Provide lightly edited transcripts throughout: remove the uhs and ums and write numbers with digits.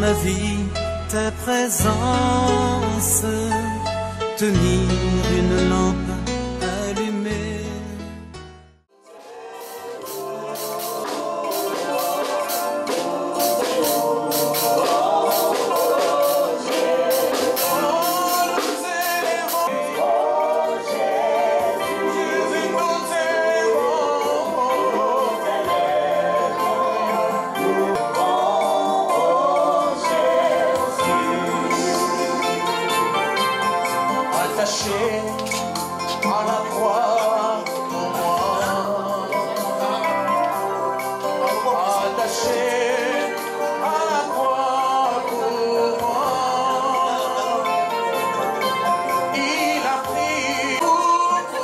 ma vie ta présence, tenir une lampe allumée. Attaché à la croix pour moi, attaché à la croix pour moi, il a pris beaucoup,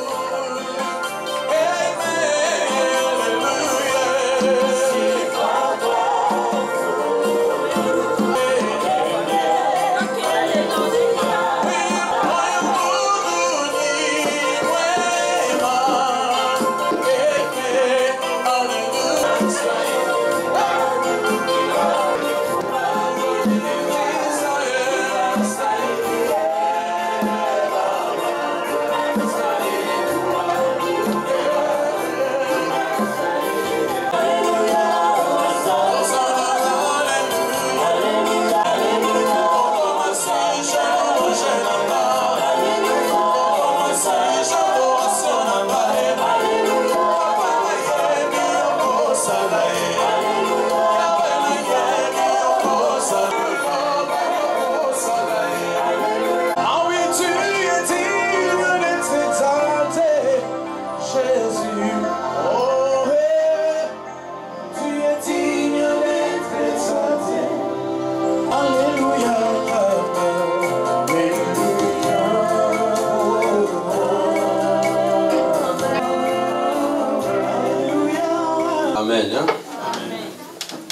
Amen. Hein?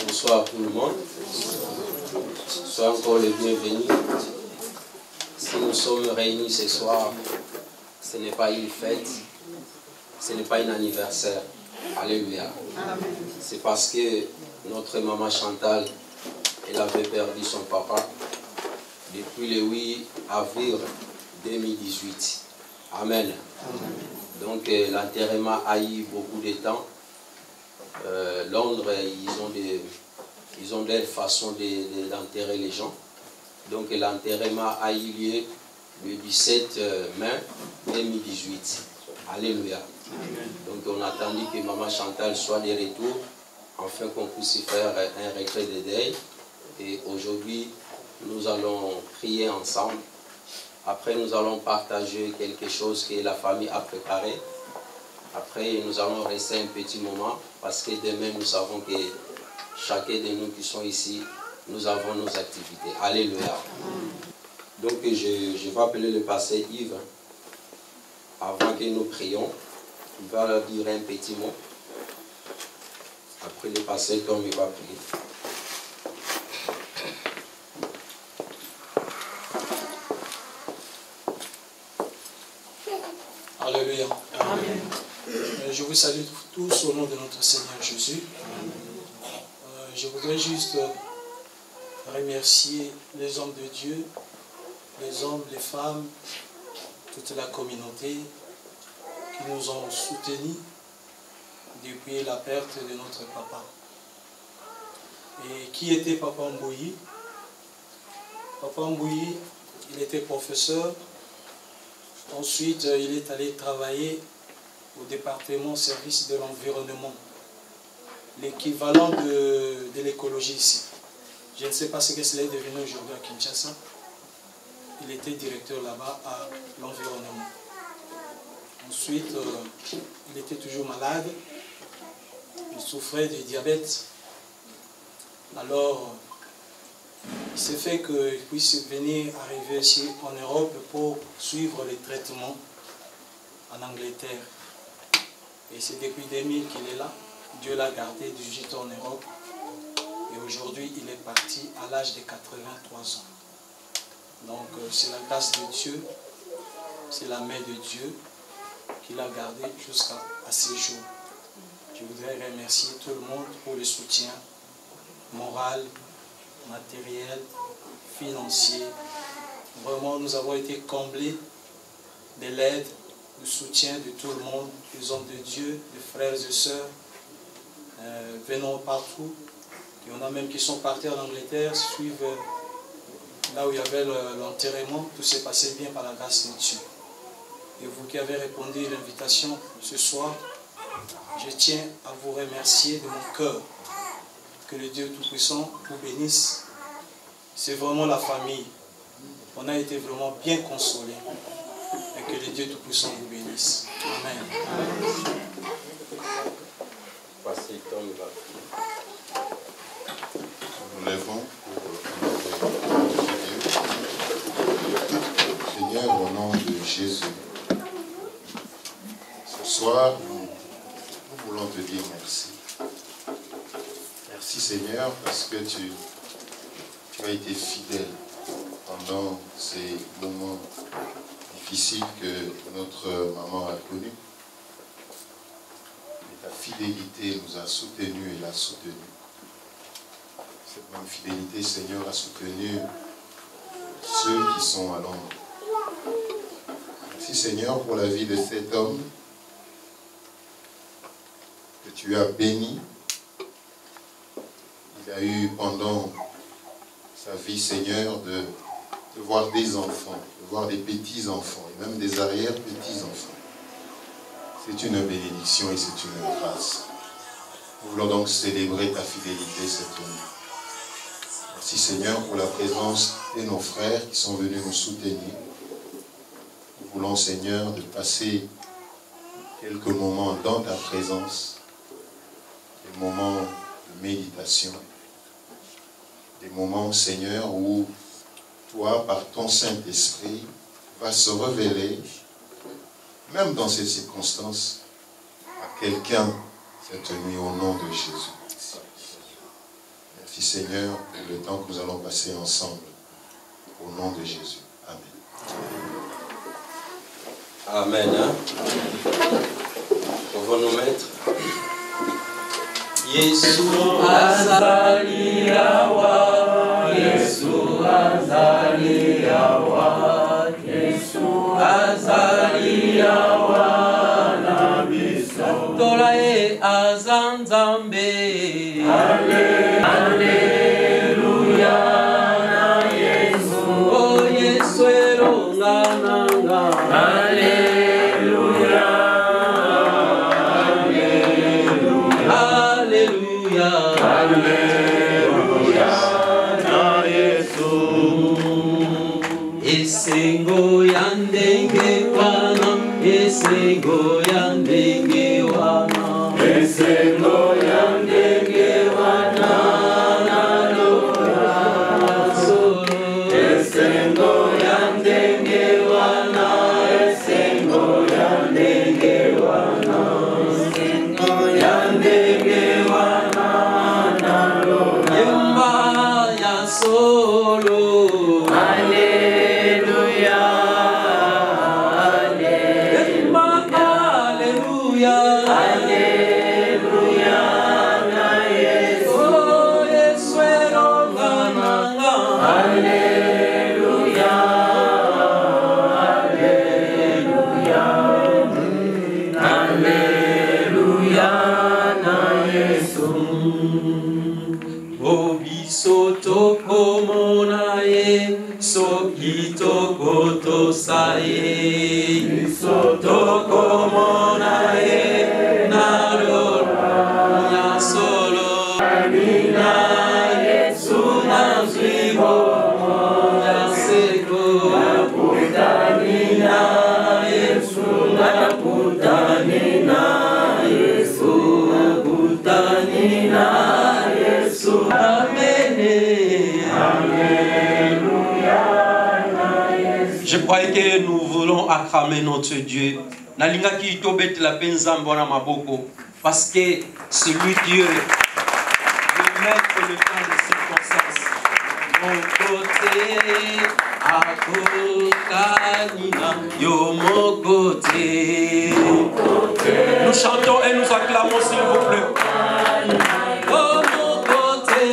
Bonsoir tout le monde. Sois encore les bienvenus. Si nous sommes réunis ce soir, ce n'est pas une fête, ce n'est pas un anniversaire. Alléluia. C'est parce que notre maman Chantal, elle avait perdu son papa depuis le 8 avril 2018. Amen. Donc l'enterrement a eu beaucoup de temps. Londres, ils ont leur façon d'enterrer les gens. Donc l'enterrement a eu lieu le 17 mai 2018. Alléluia. Donc on a attendu que maman Chantal soit de retour, afin qu'on puisse faire un retrait de deuil. Et aujourd'hui, nous allons prier ensemble. Après, nous allons partager quelque chose que la famille a préparé. Après, nous allons rester un petit moment parce que demain, nous savons que chacun de nous qui sont ici, nous avons nos activités. Alléluia. Donc, je vais appeler le pasteur Yves avant que nous prions. Il va leur dire un petit mot. Après, le pasteur Tom, il va prier. Alléluia. Amen. Je vous salue tous au nom de notre Seigneur Jésus. Je voudrais juste remercier les hommes de Dieu, les hommes, les femmes, toute la communauté qui nous ont soutenus depuis la perte de notre papa. Et qui était Papa Mbouyi? Papa Mbouyi, il était professeur. Ensuite, il est allé travailler au département service de l'environnement, l'équivalent de l'écologie ici. Je ne sais pas ce que cela est devenu aujourd'hui à Kinshasa. Il était directeur là-bas à l'environnement. Ensuite, il était toujours malade. Il souffrait de diabète. Alors, il s'est fait qu'il puisse venir arriver ici en Europe pour suivre les traitements en Angleterre. Et c'est depuis 2000 qu'il est là. Dieu l'a gardé du gîte en Europe. Et aujourd'hui, il est parti à l'âge de 83 ans. Donc, c'est la grâce de Dieu, c'est la main de Dieu qui l'a gardé jusqu'à ces jours. Je voudrais remercier tout le monde pour le soutien moral, matériel, financier. Vraiment, nous avons été comblés de l'aide, du soutien de tout le monde, des hommes de Dieu, des frères et sœurs, venant partout. Il y en a même qui sont partis en Angleterre, suivre là où il y avait l'enterrement. Tout s'est passé bien par la grâce de Dieu. Et vous qui avez répondu à l'invitation ce soir, je tiens à vous remercier de mon cœur. Que le Dieu Tout-Puissant vous bénisse. C'est vraiment la famille. On a été vraiment bien consolés. Et que le Dieu Tout-Puissant vous bénisse. Amen. Nous lèvons pour Dieu. Seigneur, au nom de Jésus, ce soir, nous voulons te dire merci. Merci Seigneur, parce que tu as été fidèle pendant ces moments difficiles que notre maman a connus. Et ta fidélité nous a soutenus et l'a soutenu. Cette même fidélité, Seigneur, a soutenu ceux qui sont à l'ombre. Merci Seigneur pour la vie de cet homme que tu as béni. Il a eu pendant sa vie, Seigneur, de voir des enfants, de voir des petits-enfants et même des arrière-petits-enfants. C'est une bénédiction et c'est une grâce. Nous voulons donc célébrer ta fidélité cette nuit. Merci Seigneur pour la présence de nos frères qui sont venus nous soutenir. Nous voulons Seigneur de passer quelques moments dans ta présence, des moments de méditation, des moments Seigneur où toi par ton Saint-Esprit vas se révéler même dans ces circonstances à quelqu'un cette nuit au nom de Jésus. Merci Seigneur pour le temps que nous allons passer ensemble. Au nom de Jésus. Amen. Amen. On va nous mettre. Yesu azali yawa, Yesu azali yawa, Yesu azali yawa na biso. Tola e azanzambe. Alleluia na Yesu. Oh Yesu elonga nanga. Alleluia. Alleluia. Alleluia na Yesu. Esengo yandenge wana, esengo yandenge wana, esengo yandenge wana na lola solo, esengo yandenge wana, esengo yandenge wana, esengo yandenge wana na lola yemba ya solo. Alleluia. Koto saye, soto como nae, narora ya solo, na Yesu nazibo ya seko, na putanina Yesu, na putanina Yesu, na putanina Yesu, amen, alléluia. Je croyais que nous voulons acclamer notre Dieu. Nalinga ki tobet la penzambo na maboko. Parce que c'est lui Dieu. De mettre le temps de circonstance. Mon côté, à Kokanina, yo mon côté. Nous chantons et nous acclamons s'il vous plaît. Oh mon côté,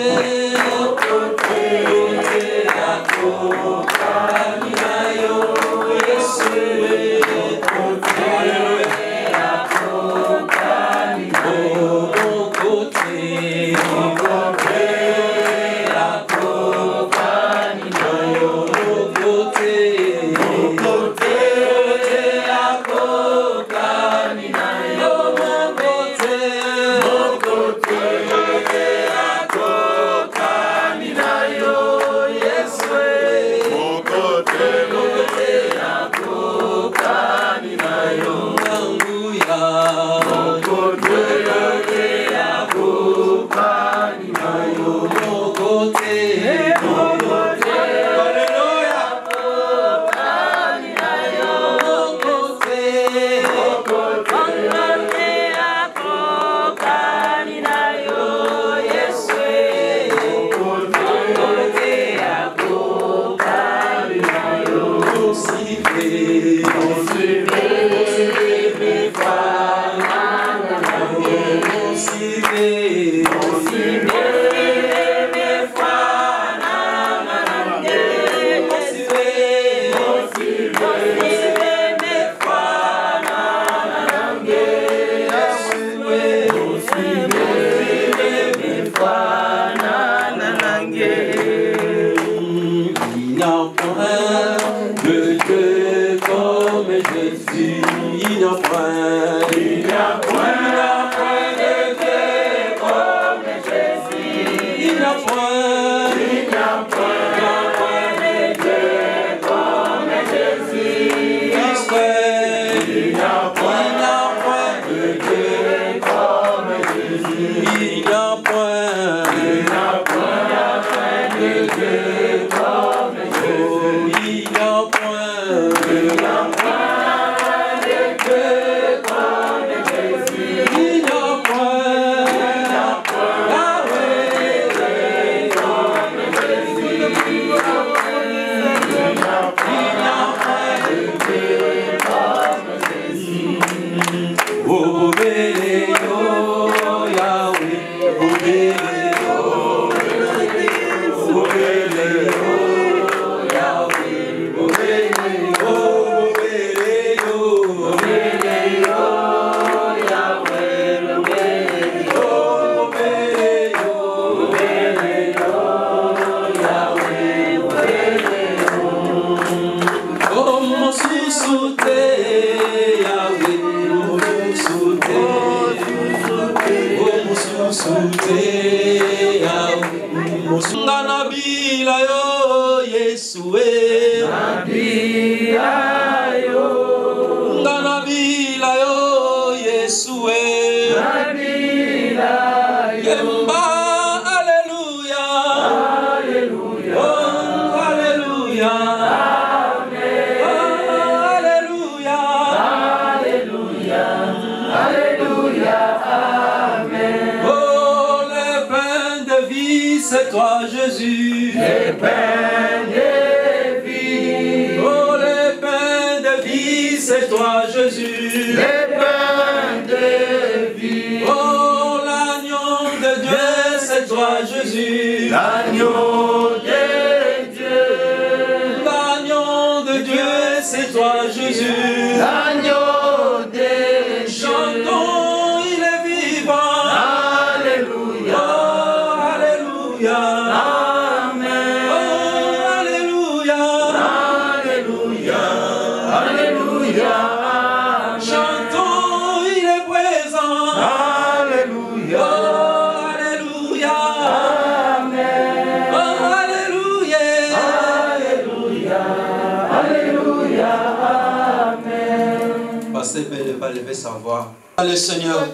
Le Seigneur,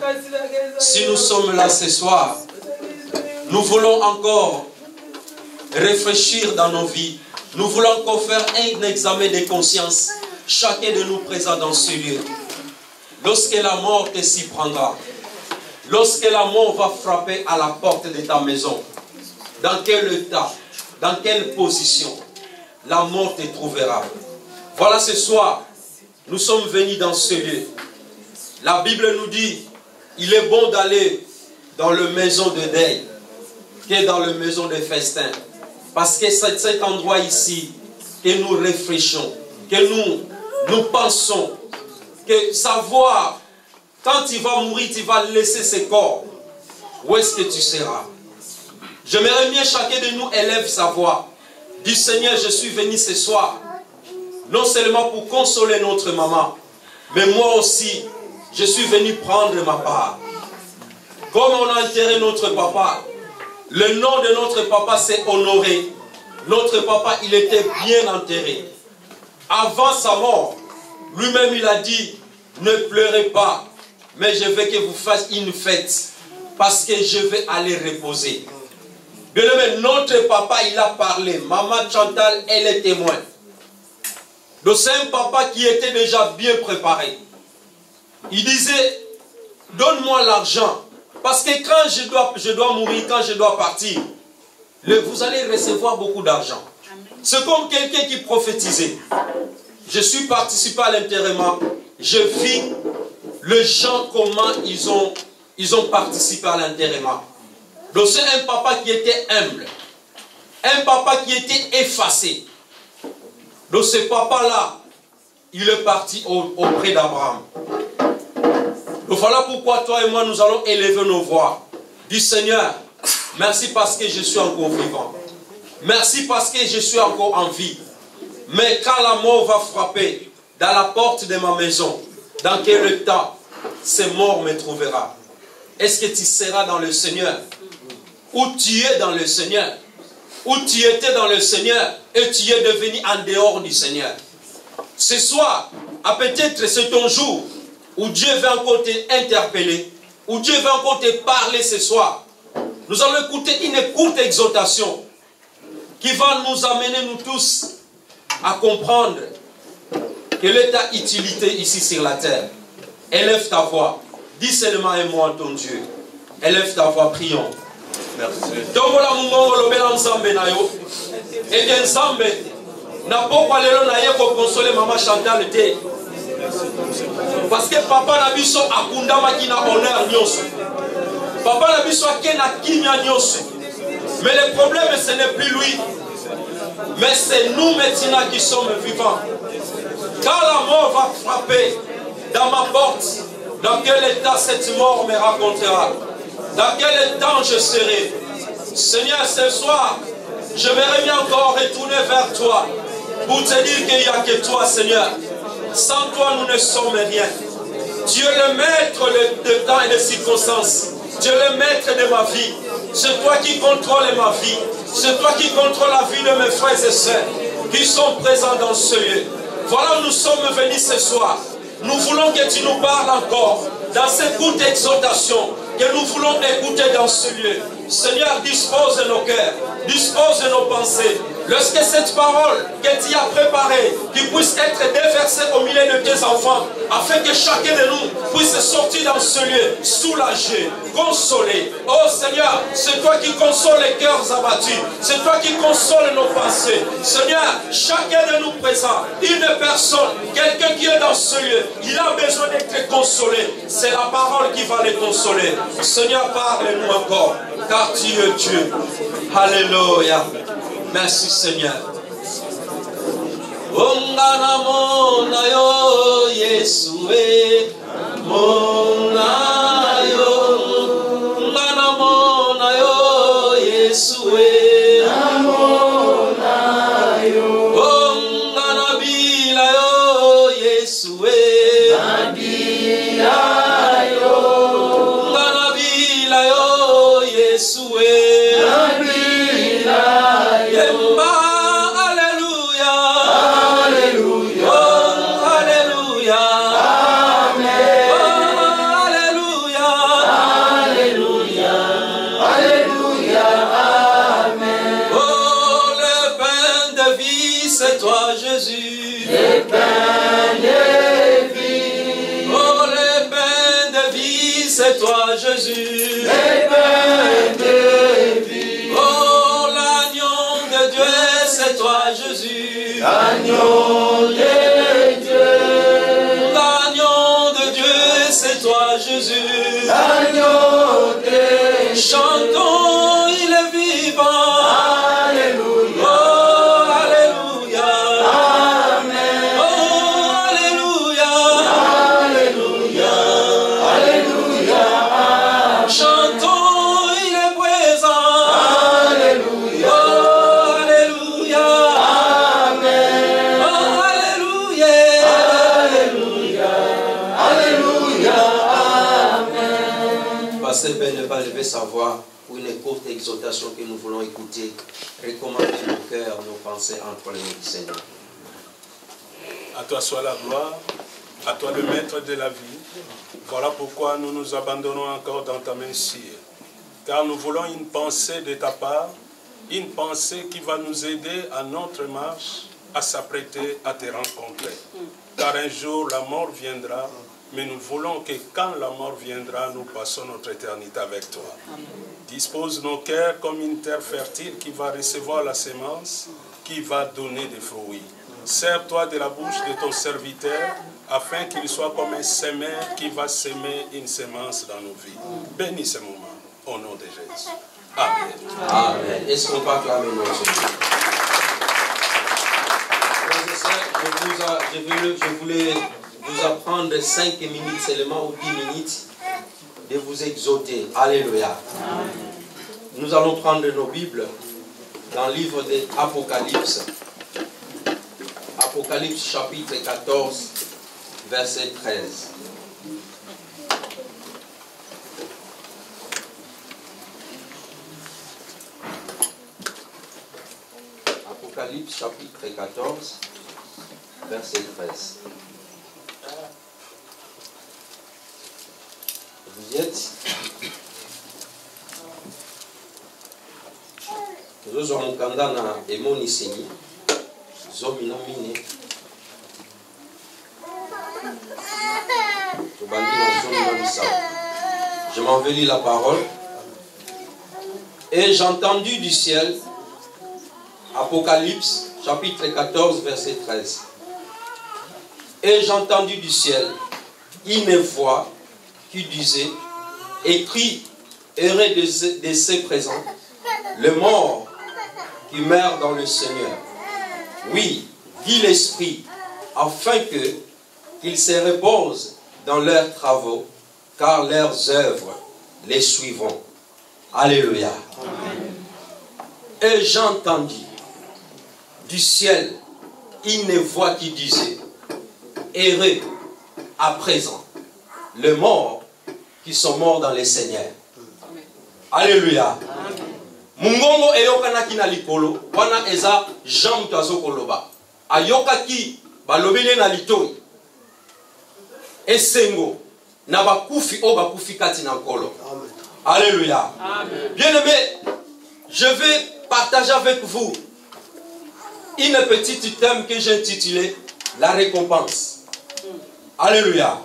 si nous sommes là ce soir, nous voulons encore réfléchir dans nos vies. Nous voulons encore faire un examen de conscience, chacun de nous présents dans ce lieu. Lorsque la mort te s'y prendra, lorsque la mort va frapper à la porte de ta maison, dans quel état, dans quelle position la mort te trouvera. Voilà, ce soir, nous sommes venus dans ce lieu. La Bible nous dit, il est bon d'aller dans la maison de deuil que dans la maison de festin. Parce que c'est cet endroit ici que nous réfléchissons, que nous pensons, que savoir, quand tu vas mourir, tu vas laisser ce corps. Où est-ce que tu seras? J'aimerais bien chacun de nous élève sa voix. Dis Seigneur, je suis venu ce soir, non seulement pour consoler notre maman, mais moi aussi, je suis venu prendre ma part. Comme on a enterré notre papa, le nom de notre papa s'est honoré. Notre papa, il était bien enterré. Avant sa mort, lui-même il a dit, ne pleurez pas, mais je veux que vous fassiez une fête, parce que je vais aller reposer. Bien aimé, notre papa, il a parlé. Maman Chantal, elle est témoin. Donc c'est un papa qui était déjà bien préparé. Il disait, donne-moi l'argent. Parce que quand je dois mourir, quand je dois partir, vous allez recevoir beaucoup d'argent. C'est comme quelqu'un qui prophétisait. je suis participé à l'enterrement, je vis les gens comment ils ont participé à l'enterrement. Donc c'est un papa qui était humble, un papa qui était effacé. Donc ce papa-là, il est parti auprès d'Abraham. Donc voilà pourquoi toi et moi nous allons élever nos voix. Dis Seigneur, merci parce que je suis encore vivant. Merci parce que je suis encore en vie. Mais quand la mort va frapper dans la porte de ma maison, dans quel temps cette mort me trouvera? Est-ce que tu seras dans le Seigneur? Ou tu es dans le Seigneur? Ou tu étais dans le Seigneur et tu es devenu en dehors du Seigneur? Ce soir, peut-être c'est ton jour où Dieu va encore t'interpeller, où Dieu va encore te parler ce soir. Nous allons écouter une courte exhortation qui va nous amener, nous tous, à comprendre quelle est ta utilité ici sur la terre. Élève ta voix. Dis seulement un mot à ton Dieu. Élève ta voix, prions. Merci. Parce que papa n'a biso akundama qui na honneur nyoso. Papa n'a biso akena kimia nyoso. Mais le problème ce n'est plus lui. Mais c'est nous maintenant qui sommes vivants. Quand la mort va frapper dans ma porte, dans quel état cette mort me racontera? Dans quel état je serai? Seigneur, ce soir, je vais bien encore retourner vers toi pour te dire qu'il n'y a que toi, Seigneur. Sans toi, nous ne sommes rien. Tu es le maître de temps et de circonstances. Tu es le maître de ma vie. C'est toi qui contrôles ma vie. C'est toi qui contrôles la vie de mes frères et sœurs qui sont présents dans ce lieu. Voilà, nous sommes venus ce soir. Nous voulons que tu nous parles encore dans cette courte exhortation que nous voulons écouter dans ce lieu. Seigneur, dispose de nos cœurs, dispose de nos pensées. Lorsque cette parole que tu as préparée, qui puisse être déversée au milieu de tes enfants, afin que chacun de nous puisse sortir dans ce lieu, soulagé, consolé. Oh Seigneur, c'est toi qui consoles les cœurs abattus. C'est toi qui consoles nos pensées. Seigneur, chacun de nous présents, une personne, quelqu'un qui est dans ce lieu, il a besoin d'être consolé. C'est la parole qui va les consoler. Seigneur, parle-nous encore, car tu es Dieu. Alléluia. Merci Seigneur. Ongana mona yo Yesue mona yo ongana mona yo Yesue mona yo ongana bila yo Yesue bila yo ongana bila yo Yesue Jésus, les pains de vie. Oh, l'agneau de Dieu, c'est toi, Jésus. L'agneau de Dieu. L'agneau de Dieu, c'est toi, Jésus. L'agneau de Dieu. Chantons, il est vivant. Alléluia. Oh, alléluia. Amen. Oh, alléluia. Alléluia. Alléluia. Chantons, il est présent. Alléluia. Oh, alléluia. Amen. Oh, alléluia. Alléluia. Alléluia. Amen. Pasteur Ben va lever sa voix pour une courte exhortation que nous voulons écouter. Recommander nos cœurs, nos pensées entre les mains du Seigneur. À toi soit la gloire, à toi le maître de la vie. Voilà pourquoi nous nous abandonnons encore dans ta main, Sire. Car nous voulons une pensée de ta part, une pensée qui va nous aider à notre marche, à s'apprêter à te rencontrer. Car un jour la mort viendra, mais nous voulons que quand la mort viendra, nous passons notre éternité avec toi. Dispose nos cœurs comme une terre fertile qui va recevoir la sémence, qui va donner des fruits. Sers-toi de la bouche de ton serviteur, afin qu'il soit comme un semeur qui va semer une semence dans nos vies. Bénis ce moment, au nom de Jésus. Amen. Amen. Est-ce qu'on peut acclamer notre Dieu? Je voulais vous apprendre 5 minutes seulement ou 10 minutes de vous exhorter. Alléluia. Nous allons prendre nos Bibles dans le livre de l'Apocalypse. Apocalypse chapitre 14, verset 13. Apocalypse chapitre 14, verset 13. Vous y êtes? Nous avons condamné et moniseni. Zominomine. Je m'envelis la parole. Et j'ai entendu du ciel, Apocalypse, chapitre 14, verset 13. Et j'ai entendu du ciel une voix qui disait, écrit, heureux de ses présents, le mort qui meurt dans le Seigneur. Oui, dit l'Esprit, afin qu'ils se reposent dans leurs travaux, car leurs œuvres les suivront. Alléluia. Amen. Et j'ai entendu du ciel une voix qui disait, heureux à présent les morts qui sont morts dans le Seigneur. Amen. Alléluia. Mungongo eyokanaki na likolo wana eza Jean mutazo koloba ayokaki balobele na litoi esengo na bakufi o bakufi kati na nkolo. Alléluia. Bien-aimé, je vais partager avec vous une petite thème que j'ai intitulé la récompense. Alléluia.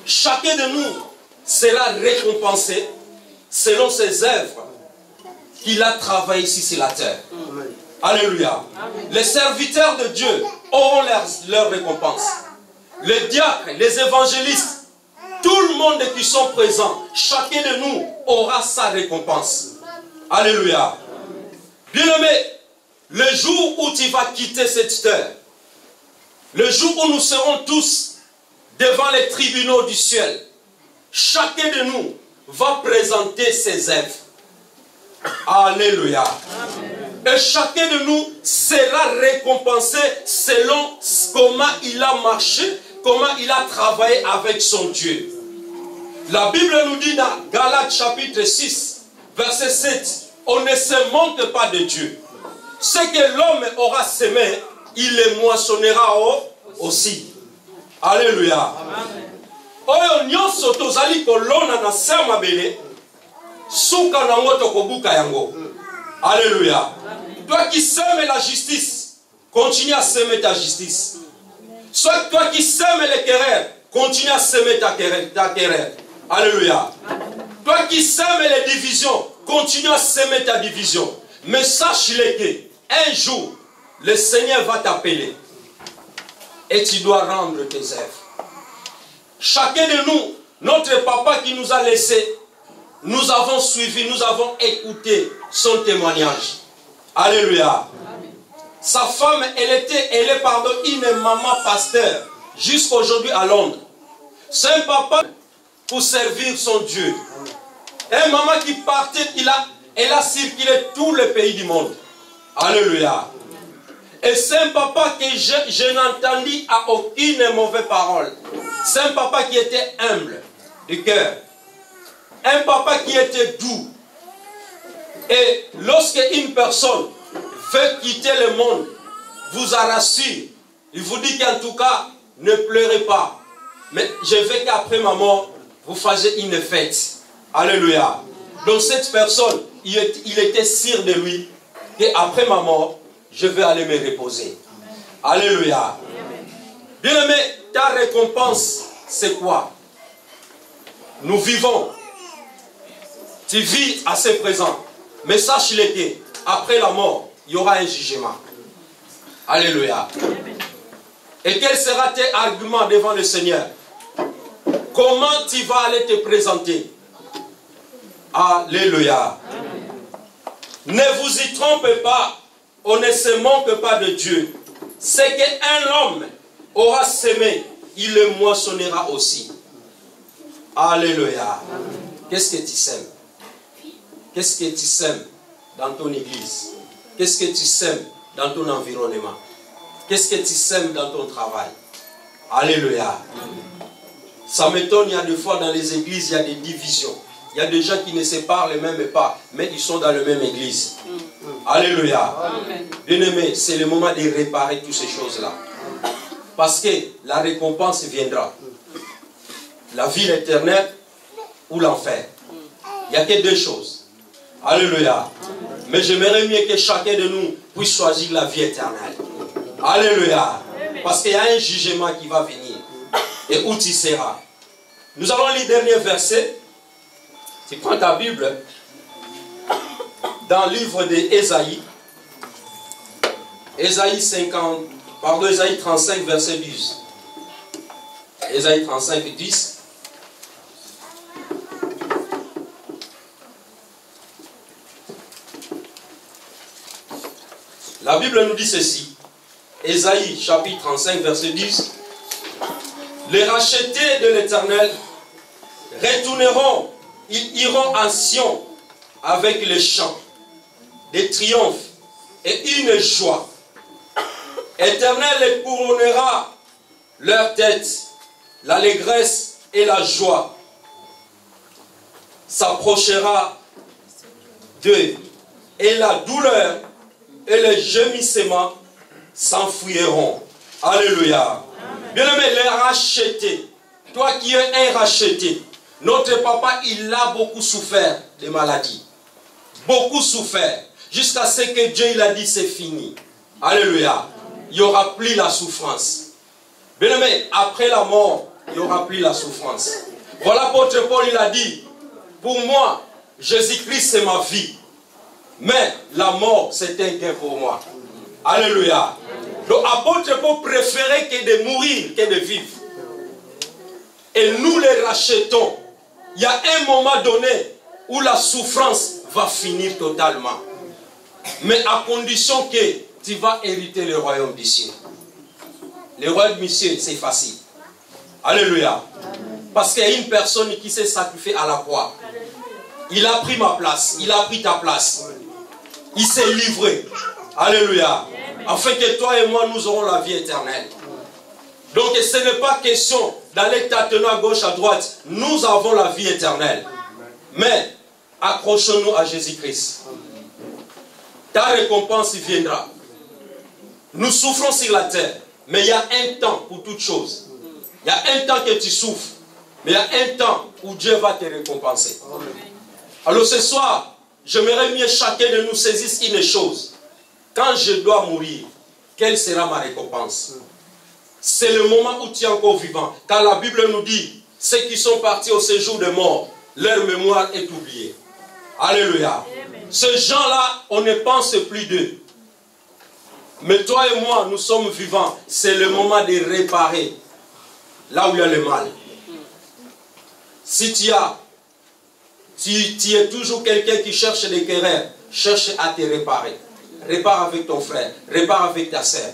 Chacun de nous sera récompensé selon ses œuvres qu'il a travaillé ici sur la terre. Amen. Alléluia. Amen. Les serviteurs de Dieu auront leur récompense. Les diacres, les évangélistes, tout le monde qui sont présents, chacun de nous aura sa récompense. Alléluia. Bien-aimé, le jour où tu vas quitter cette terre, le jour où nous serons tous devant les tribunaux du ciel, chacun de nous va présenter ses œuvres. Alléluia. Amen. Et chacun de nous sera récompensé selon comment il a marché, comment il a travaillé avec son Dieu. La Bible nous dit dans Galates chapitre 6, verset 7, on ne se manque pas de Dieu. Ce que l'homme aura semé, il le moissonnera aussi. Alléluia. Oyo nyonso tozali kolona na sama bele. Souka nango tokobuka yango. Alléluia. Toi qui sèmes la justice, continue à semer ta justice. Soit toi qui sèmes les querelles, continue à semer ta querelle. Alléluia. Toi qui sèmes les divisions, continue à semer ta division. Mais sache-le qu'un jour, le Seigneur va t'appeler. Et tu dois rendre tes œuvres. Chacun de nous, notre papa qui nous a laissés, nous avons suivi, nous avons écouté son témoignage. Alléluia. Amen. Sa femme, elle est une maman pasteur jusqu'à aujourd'hui à Londres. C'est un papa pour servir son Dieu. Un maman qui partait, elle a circulé tous les pays du monde. Alléluia. Et c'est un papa que je n'entendis à aucune mauvaise parole. C'est un papa qui était humble du cœur. Un papa qui était doux. Et lorsque une personne veut quitter le monde, vous en rassure. Il vous dit qu'en tout cas, ne pleurez pas. Mais je veux qu'après ma mort, vous fassiez une fête. Alléluia. Donc cette personne, il était sûr de lui qu'après ma mort, je vais aller me reposer. Alléluia. Bien-aimé, ta récompense, c'est quoi? Nous vivons. Tu vis à ce présent. Mais sache-le qu'après la mort, il y aura un jugement. Alléluia. Et quels seront tes arguments devant le Seigneur? Comment tu vas aller te présenter? Alléluia. Ne vous y trompez pas. On ne se manque pas de Dieu. Ce qu'un homme aura semé, il le moissonnera aussi. Alléluia. Qu'est-ce que tu sèmes? Qu'est-ce que tu sèmes dans ton église? Qu'est-ce que tu sèmes dans ton environnement? Qu'est-ce que tu sèmes dans ton travail? Alléluia. Ça m'étonne, il y a des fois dans les églises, il y a des divisions. Il y a des gens qui ne se parlent même pas, mais ils sont dans la même église. Alléluia. Bien-aimé, c'est le moment de réparer toutes ces choses-là. Parce que la récompense viendra. La vie éternelle ou l'enfer. Il n'y a que deux choses. Alléluia. Mais j'aimerais mieux que chacun de nous puisse choisir la vie éternelle. Alléluia. Parce qu'il y a un jugement qui va venir. Et où tu seras. Nous allons lire le dernier verset. Tu prends ta Bible. Dans le livre d'Ésaïe. Ésaïe 35, verset 10. Ésaïe 35, 10. La Bible nous dit ceci. Ésaïe chapitre 35 verset 10. Les rachetés de l'Éternel retourneront, ils iront en Sion avec les chants, des triomphes et une joie. Éternel les couronnera leur tête, l'allégresse et la joie s'approchera d'eux et la douleur et les gémissements s'enfuiront. Alléluia. Bien-aimé, les rachetés. Toi qui es un racheté. Notre papa, il a beaucoup souffert de maladies. Beaucoup souffert. Jusqu'à ce que Dieu il a dit c'est fini. Alléluia. Il n'y aura plus la souffrance. Bien-aimé, après la mort, il n'y aura plus la souffrance. Voilà l'apôtre Paul, il a dit, pour moi, Jésus-Christ c'est ma vie. Mais la mort, c'est un gain pour moi. Alléluia. Donc, l'apôtre Paul préférait que de mourir que de vivre. Et nous les rachetons. Il y a un moment donné où la souffrance va finir totalement. Mais à condition que tu vas hériter le royaume des cieux. Le royaume des cieux, c'est facile. Alléluia. Parce qu'il y a une personne qui s'est sacrifiée à la croix. Il a pris ma place. Il a pris ta place. Il s'est livré. Alléluia. Afin que toi et moi, nous aurons la vie éternelle. Donc ce n'est pas question d'aller tâtonner à gauche, à droite. Nous avons la vie éternelle. Mais accrochons-nous à Jésus-Christ. Ta récompense viendra. Nous souffrons sur la terre. Mais il y a un temps pour toute chose. Il y a un temps que tu souffres. Mais il y a un temps où Dieu va te récompenser. Alors ce soir, j'aimerais mieux chacun de nous saisisse une chose. Quand je dois mourir, quelle sera ma récompense? C'est le moment où tu es encore vivant. Car la Bible nous dit, ceux qui sont partis au séjour de mort, leur mémoire est oubliée. Alléluia. Ces gens-là, on ne pense plus d'eux. Mais toi et moi, nous sommes vivants. C'est le moment de réparer là où il y a le mal. Si tu es toujours quelqu'un qui cherche des querelles, cherche à te réparer. Répare avec ton frère, répare avec ta sœur.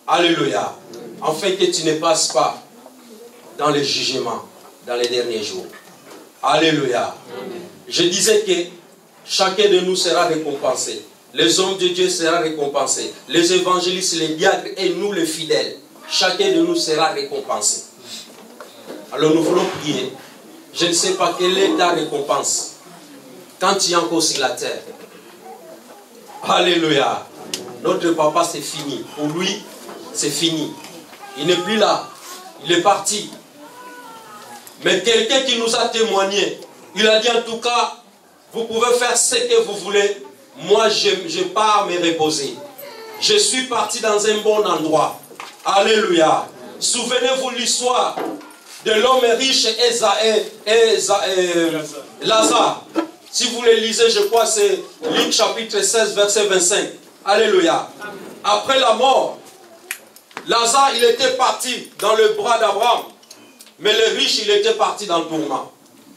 Alléluia. Afin que tu ne passes pas dans le jugement dans les derniers jours. Alléluia. Je disais que chacun de nous sera récompensé. Les hommes de Dieu seront récompensés. Les évangélistes, les diacres et nous les fidèles. Chacun de nous sera récompensé. Alors nous voulons prier. Je ne sais pas quelle est ta récompense quand tu es encore sur la terre. Alléluia. Notre papa, c'est fini. Pour lui, c'est fini. Il n'est plus là. Il est parti. Mais quelqu'un qui nous a témoigné, il a dit en tout cas, vous pouvez faire ce que vous voulez. Moi, je pars me reposer. Je suis parti dans un bon endroit. Alléluia. Souvenez-vous l'histoire de l'homme riche Lazare. Si vous le lisez, je crois c'est Luc chapitre 16, verset 25. Alléluia. Après la mort, Lazare, il était parti dans le bras d'Abraham. Mais le riche, il était parti dans le tourment.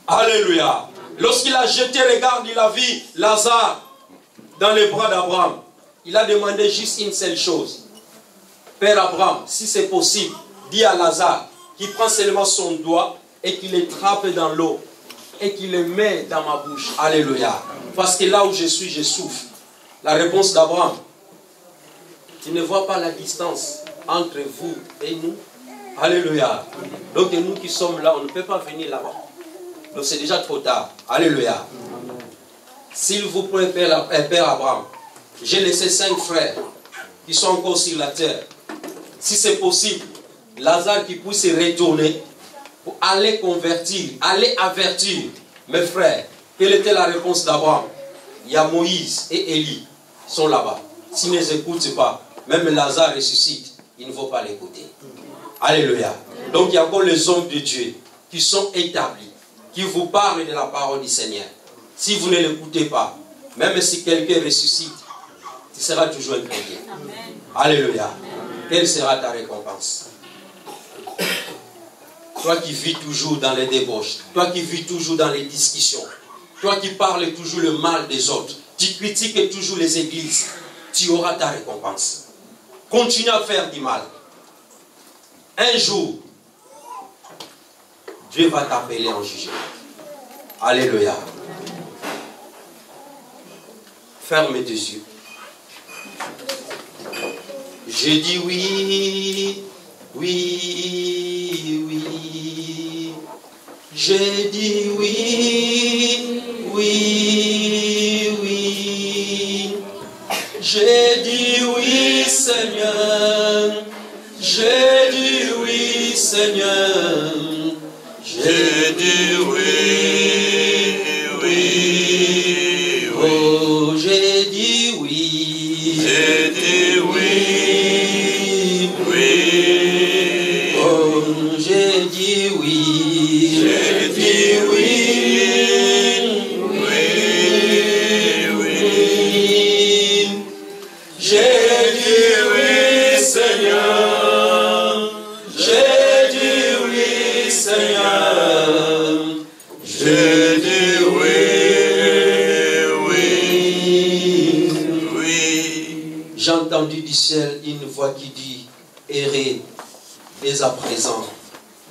Alléluia. Lorsqu'il a jeté regard, il a vu Lazare dans les bras d'Abraham. Il a demandé juste une seule chose. Père Abraham, si c'est possible, dis à Lazare qu'il prend seulement son doigt et qu'il le trempe dans l'eau et qu'il le met dans ma bouche. Alléluia. Parce que là où je suis, je souffre. La réponse d'Abraham. Tu ne vois pas la distance entre vous et nous? Alléluia. Donc nous qui sommes là, on ne peut pas venir là-bas. Donc c'est déjà trop tard. Alléluia. S'il vous plaît, Père Abraham, j'ai laissé 5 frères qui sont encore sur la terre. Si c'est possible, Lazare qui puisse se retourner pour aller convertir, aller avertir mes frères. Quelle était la réponse d'Abraham? Il y a Moïse et Élie qui sont là-bas. S'ils ne les écoutent pas, même Lazare ressuscite, il ne faut pas l'écouter. Alléluia. Donc il y a encore les hommes de Dieu qui sont établis, qui vous parlent de la parole du Seigneur. Si vous ne l'écoutez pas, même si quelqu'un ressuscite, tu seras toujours un chrétien. Alléluia. Quelle sera ta récompense? Toi qui vis toujours dans les débauches, toi qui vis toujours dans les discussions, toi qui parles toujours le mal des autres, tu critiques toujours les églises, tu auras ta récompense. Continue à faire du mal. Un jour, Dieu va t'appeler en jugement. Alléluia. Ferme tes yeux. Je dis oui, oui, oui. Je dis oui, oui, oui. Je dis oui, Seigneur. Je dis oui, Seigneur. Je dis oui, oui, oui. Oh, j'ai dit oui. J'ai dit oui, oui. Oh, j'ai dit oui. J'ai dit oui, oui, oui. J'ai dit oui, Seigneur. J'ai dit oui, Seigneur. J'ai dit oui, oui. J'ai entendu du ciel une voix qui dit: errez dès à présent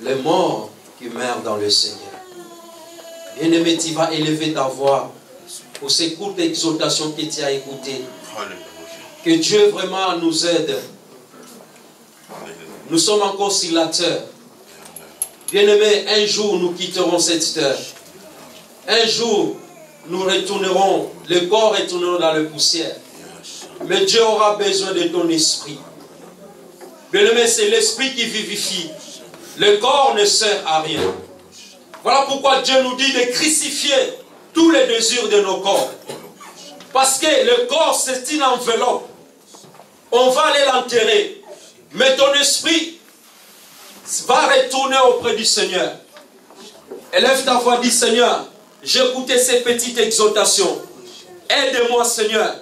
les morts qui meurent dans le Seigneur. Bien-aimé, tu vas élever ta voix pour ces courtes exhortations que tu as écoutées. Que Dieu vraiment nous aide. Nous sommes encore sur la terre. Bien-aimé, un jour nous quitterons cette terre. Un jour nous retournerons, le corps retourneront dans la poussière. Mais Dieu aura besoin de ton esprit. Bien-aimé, c'est l'esprit qui vivifie. Le corps ne sert à rien. Voilà pourquoi Dieu nous dit de crucifier tous les désirs de nos corps. Parce que le corps, c'est une enveloppe. On va aller l'enterrer. Mais ton esprit va retourner auprès du Seigneur. Élève ta voix, dis: Seigneur, j'ai écouté ces petites exhortations. Aide-moi, Seigneur.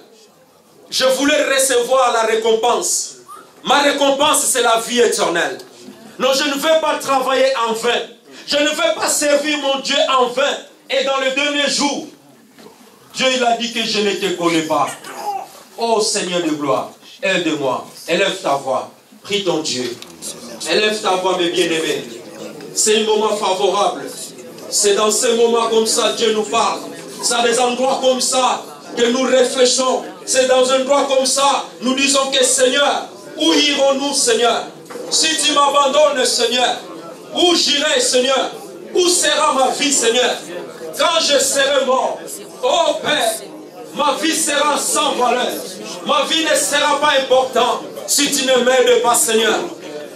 Je voulais recevoir la récompense. Ma récompense, c'est la vie éternelle. Non, je ne vais pas travailler en vain. Je ne vais pas servir mon Dieu en vain. Et dans le dernier jour, Dieu il a dit que je ne te connais pas. Oh Seigneur de gloire, aide-moi. Élève ta voix. Prie ton Dieu. Élève ta voix, mes bien-aimés. C'est un moment favorable. C'est dans ces moments comme ça Dieu nous parle. C'est à des endroits comme ça que nous réfléchissons. C'est dans un endroit comme ça nous disons que Seigneur, où irons-nous, Seigneur? Si tu m'abandonnes, Seigneur, où j'irai, Seigneur? Où sera ma vie, Seigneur? Quand je serai mort, oh Père, ma vie sera sans valeur. Ma vie ne sera pas importante si tu ne m'aides pas, Seigneur.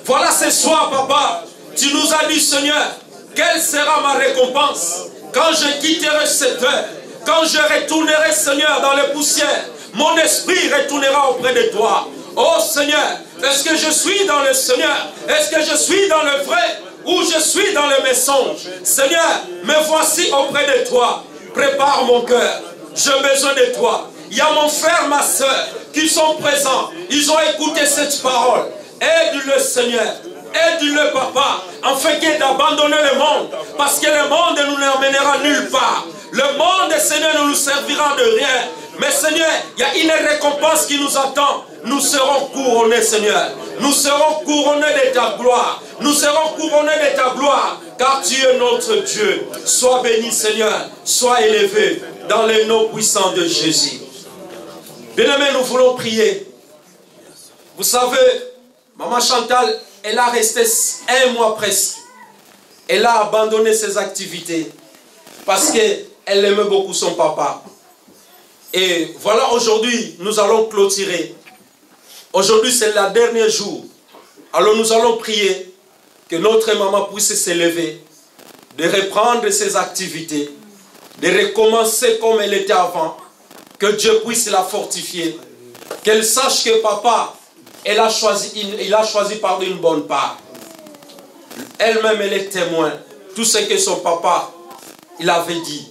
Voilà ce soir, Papa, tu nous as dit, Seigneur, quelle sera ma récompense quand je quitterai cette terre, quand je retournerai, Seigneur, dans les poussières. Mon esprit retournera auprès de toi. Oh Seigneur, est-ce que je suis dans le Seigneur? Est-ce que je suis dans le vrai ou je suis dans le mensonge? Seigneur, me voici auprès de toi. Prépare mon cœur. J'ai besoin de toi. Il y a mon frère, ma soeur qui sont présents. Ils ont écouté cette parole. Aide-le, Seigneur. Aide-le, papa, afin qu'il d'abandonner le monde. Parce que le monde ne nous emmènera nulle part. Le monde, Seigneur, ne nous servira de rien. Mais Seigneur, il y a une récompense qui nous attend. Nous serons couronnés, Seigneur. Nous serons couronnés de ta gloire. Nous serons couronnés de ta gloire. Car tu es notre Dieu. Sois béni, Seigneur. Sois élevé dans le nom puissant de Jésus. Bien-aimés, nous voulons prier. Vous savez, Maman Chantal, elle a resté 1 mois presque. Elle a abandonné ses activités. Parce qu'elle aimait beaucoup son papa. Et voilà, aujourd'hui, nous allons clôturer. Aujourd'hui, c'est le dernier jour. Alors nous allons prier que notre maman puisse s'élever, de reprendre ses activités, de recommencer comme elle était avant, que Dieu puisse la fortifier, qu'elle sache que papa, il a choisi par une bonne part. Elle-même, elle est témoin. Tout ce que son papa, il avait dit.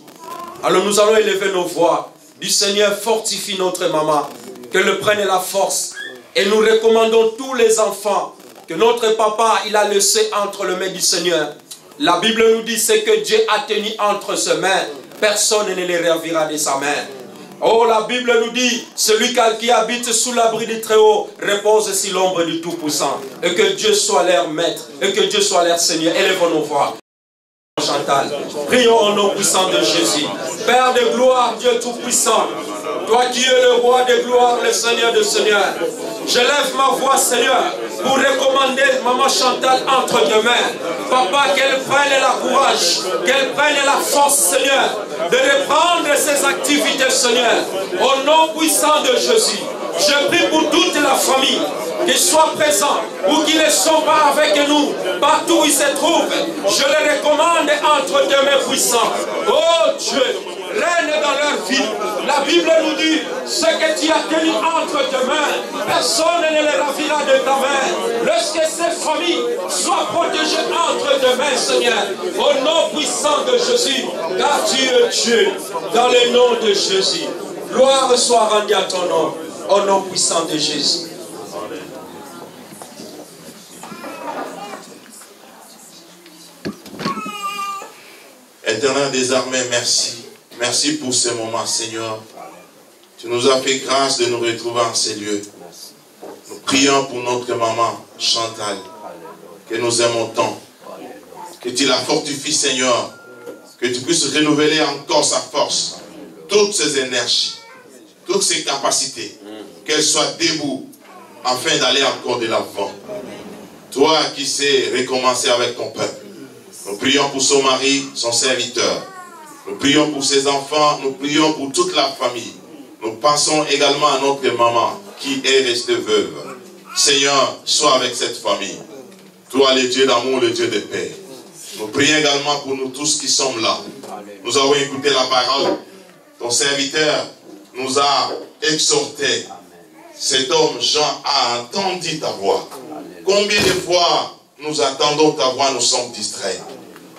Alors nous allons élever nos voix. Du Seigneur, fortifie notre maman, qu'elle prenne la force. Et nous recommandons tous les enfants que notre papa, il a laissé entre les mains du Seigneur. La Bible nous dit ce que Dieu a tenu entre ses mains. Personne ne les ravira de sa main. Oh, la Bible nous dit, celui qui habite sous l'abri du Très-Haut repose sur l'ombre du Tout-Puissant. Et que Dieu soit leur maître, et que Dieu soit leur Seigneur. Élevons nos voix. Chantal, prions au nom puissant de Jésus. Père de gloire, Dieu Tout-Puissant, toi qui es le roi de gloire, le Seigneur de Seigneur, je lève ma voix, Seigneur, pour recommander Maman Chantal entre tes mains. Papa, qu'elle prenne la courage, qu'elle prenne la force, Seigneur, de reprendre ses activités, Seigneur, au nom puissant de Jésus. Je prie pour toute la famille, qu'ils soient présents ou qu'ils ne sont pas avec nous, partout où ils se trouvent. Je les recommande entre tes mains puissantes. Oh Dieu, règne dans leur vie. La Bible nous dit, ce que tu as tenu entre tes mains, personne ne les ravira de ta main. Lorsque ces familles soient protégées entre tes mains, Seigneur, au nom puissant de Jésus, car tu es Dieu, dans le nom de Jésus. Gloire soit rendue à ton nom, au nom puissant de Jésus. Éternel des armées, merci. Merci pour ce moment, Seigneur. Tu nous as fait grâce de nous retrouver en ces lieux. Nous prions pour notre maman, Chantal, que nous aimons tant. Que tu la fortifies, Seigneur. Que tu puisses renouveler encore sa force, toutes ses énergies, toutes ses capacités. Qu'elle soit debout, afin d'aller encore de l'avant. Toi qui sais recommencer avec ton peuple. Nous prions pour son mari, son serviteur. Nous prions pour ses enfants. Nous prions pour toute la famille. Nous pensons également à notre maman qui est restée veuve. Seigneur, sois avec cette famille. Toi, le Dieu d'amour, le Dieu de paix. Nous prions également pour nous tous qui sommes là. Nous avons écouté la parole. Ton serviteur nous a exhorté. Cet homme, Jean, a entendu ta voix. Combien de fois nous attendons ta voix, nous sommes distraits.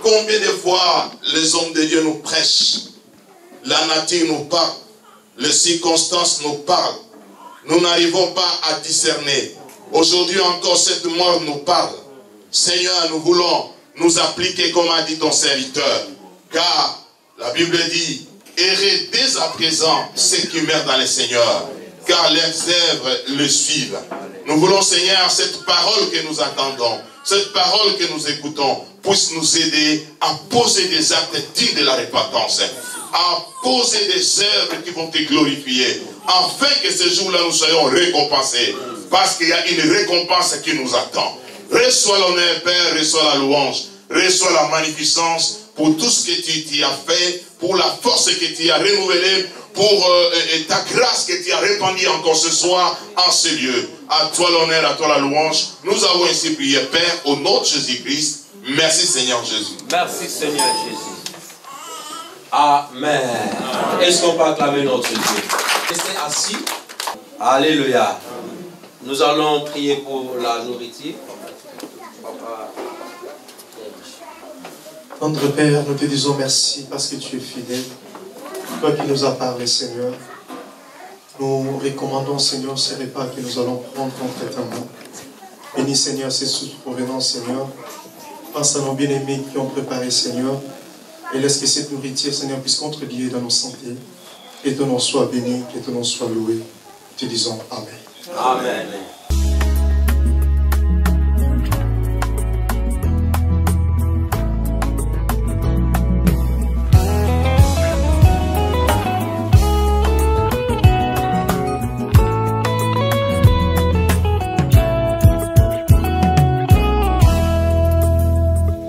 Combien de fois les hommes de Dieu nous prêchent, la nature nous parle, les circonstances nous parlent. Nous n'arrivons pas à discerner. Aujourd'hui encore, cette mort nous parle. Seigneur, nous voulons nous appliquer comme a dit ton serviteur. Car la Bible dit, errez dès à présent ceux qui meurent dans le Seigneur, car leurs œuvres le suivent. Nous voulons, Seigneur, cette parole que nous attendons, cette parole que nous écoutons, puisse nous aider à poser des actes dignes de la repentance, à poser des œuvres qui vont te glorifier, afin que ce jour-là nous soyons récompensés, parce qu'il y a une récompense qui nous attend. Reçois l'honneur, Père, reçois la louange, reçois la magnificence pour tout ce que tu as fait, pour la force que tu as renouvelée, pour ta grâce que tu as répandue encore ce soir en ce lieu. À toi l'honneur, à toi la louange. Nous avons ainsi prié, Père, au nom de Jésus-Christ. Merci Seigneur Jésus. Merci Seigneur Jésus. Amen. Est-ce qu'on peut acclamer notre Dieu? Restez assis. Alléluia. Nous allons prier pour la nourriture. Notre Père, nous te disons merci parce que tu es fidèle. Toi qui nous as parlé, Seigneur. Nous recommandons, Seigneur, ces repas que nous allons prendre concrètement. Bénis, Seigneur, ces soutes provenant, Seigneur. Pense à nos bien-aimés qui ont préparé, Seigneur. Et laisse que cette nourriture, Seigneur, puisse contribuer dans nos santé. Que ton nom soit béni, que ton nom soit loué. Te disons Amen. Amen.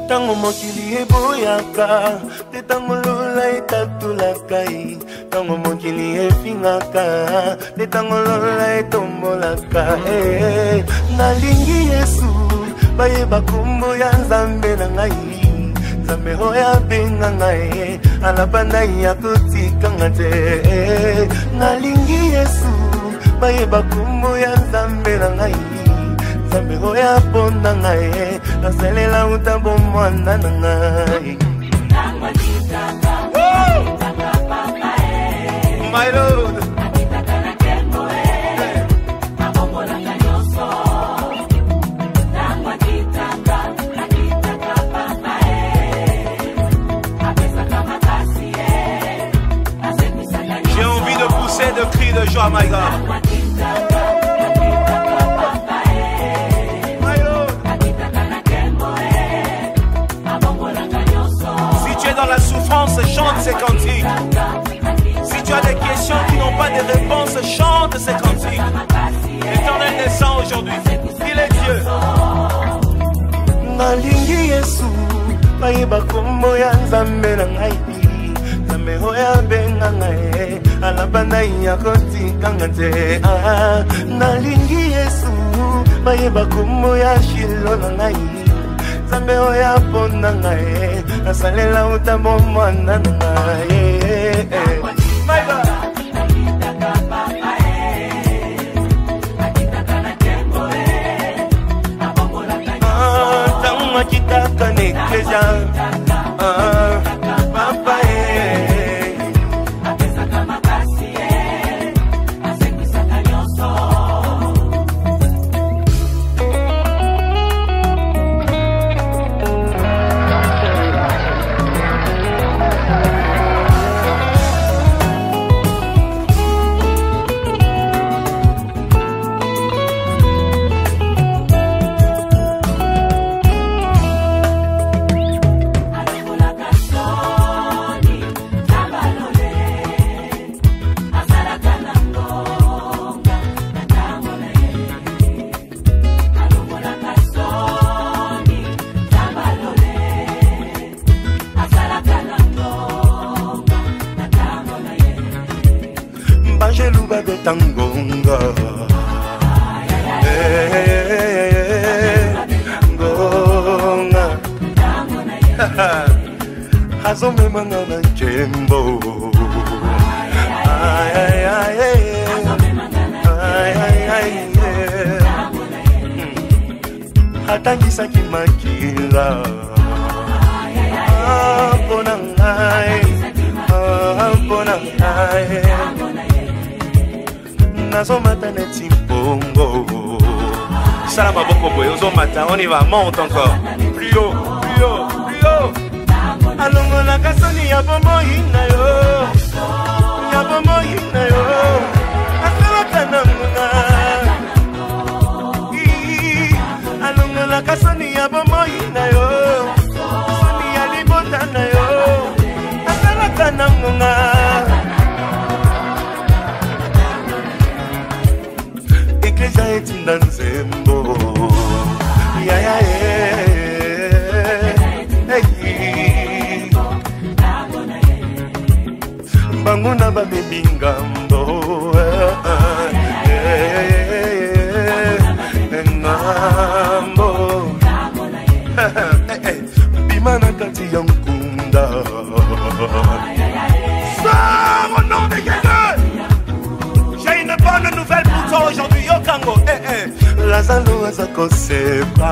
Tango mokili eboyaka, te tango lola etatulakai. Tango mokili efingaka, te tango lola etombolaka. Nalingi Yesu, bayeba kombo ya Nzambe na ngai. Nzambe oyo abenga ngai, alabanda ya kotikanga te. Nalingi Yesu, bayeba kombo ya Nzambe na ngai. Nzambe oyo aponda ngai, nasalela utambo mwana na ngai. My Lord. J'ai envie de pousser de cris de joie, my God. Dans la souffrance, chante ces cantiques. Si tu as des questions qui n'ont pas de réponse, chante ces cantiques. L'Éternel descend aujourd'hui. Il est Dieu. Nalingi Yesu, bayeba kombo ya Nzambe na ngai. Nzambe oyo abenga ngai, alabanda ya kotikanga te. Nalingi Yesu, bayeba kombo ya Shilo na ngai. Nzambe oyo aponda ngai, nasalela utambo mwana na ngai. My God. Tango makitaka nekeja, papa Banjeluba de tangonga, gonga, hazome mangana jembo, ay ay ay ay ay ay, hatangisa kimakila, bonangai, bonangai. Nazomata neti bongo. Sala maboko boy, ozomata, on y va, monte encore. Plus haut, plus haut, plus haut. Alongo la kasoni ya bomo hina yo. Ya bomo hina yo. Asala kananga. Alongo la kasoni ya bomo hina yo. Soni ya libota na yo. Asala kananga. Iglesia etinda nzembo, ya ya banguna babebi ngambo, ngambo, bima na kati ya nkunda. Sors au nom de Jésus. J'ai une bonne nouvelle pour toi aujourd'hui, Yokango. Lazalo azako sepa.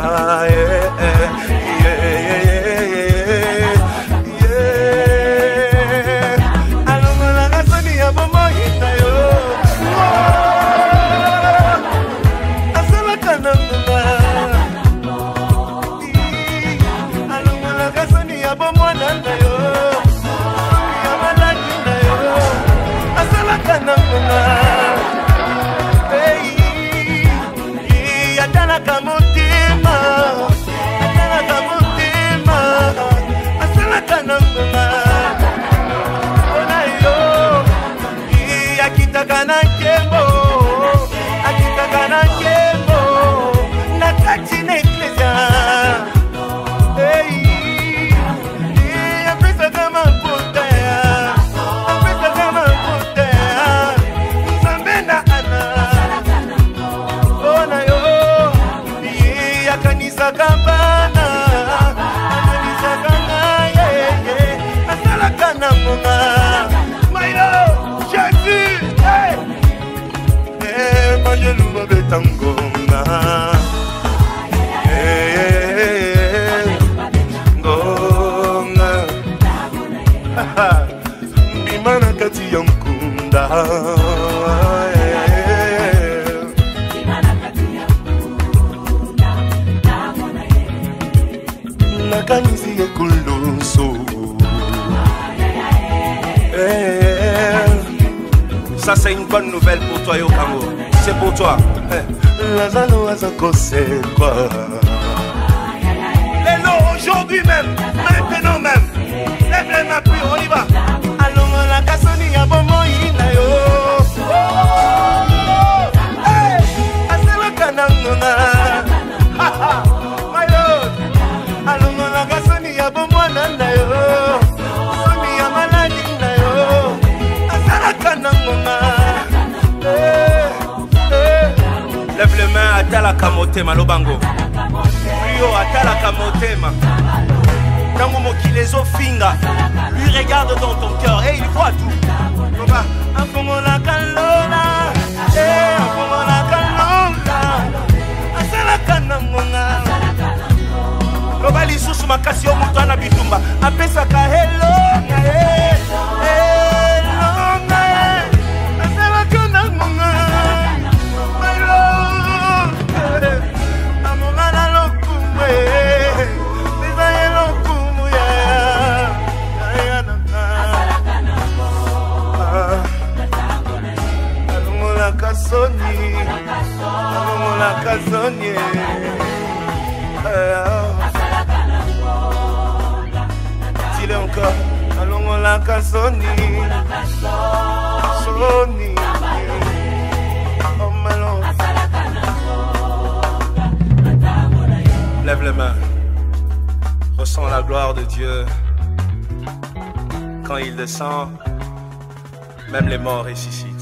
Alongo la gasoni ya bomo hita yo. Asala kananga. makanisi ekuluso. Ça c'est une bonne nouvelle pour toi Yokango. C'est pour toi. Lazalo Azako c'est quoi? Aujourd'hui même, maintenant même. Lève les mains puis on y va. Allons la kasoni ya bomo ina yo. Asela kanangona. My Lord. Allons la kasoni ya bomo nanda yo. Soni ya maladi na yo. Asela kanangona. Lève les mains à Talaka Motema Lobango. Rio à Talaka Motema. Tango Mokilezo Finga. Lui regarde dans ton cœur et il voit tout. Afongo la kalola. Afongo la kalola. Asala kanangonga. Loba lisusu makasi yo mutu ana bitumba. Apesaka hello. Dis-le encore, allons la Kasoni. Soni. Oh malon. Lève les mains. Ressens la gloire de Dieu. Quand il descend, même les morts ressuscitent.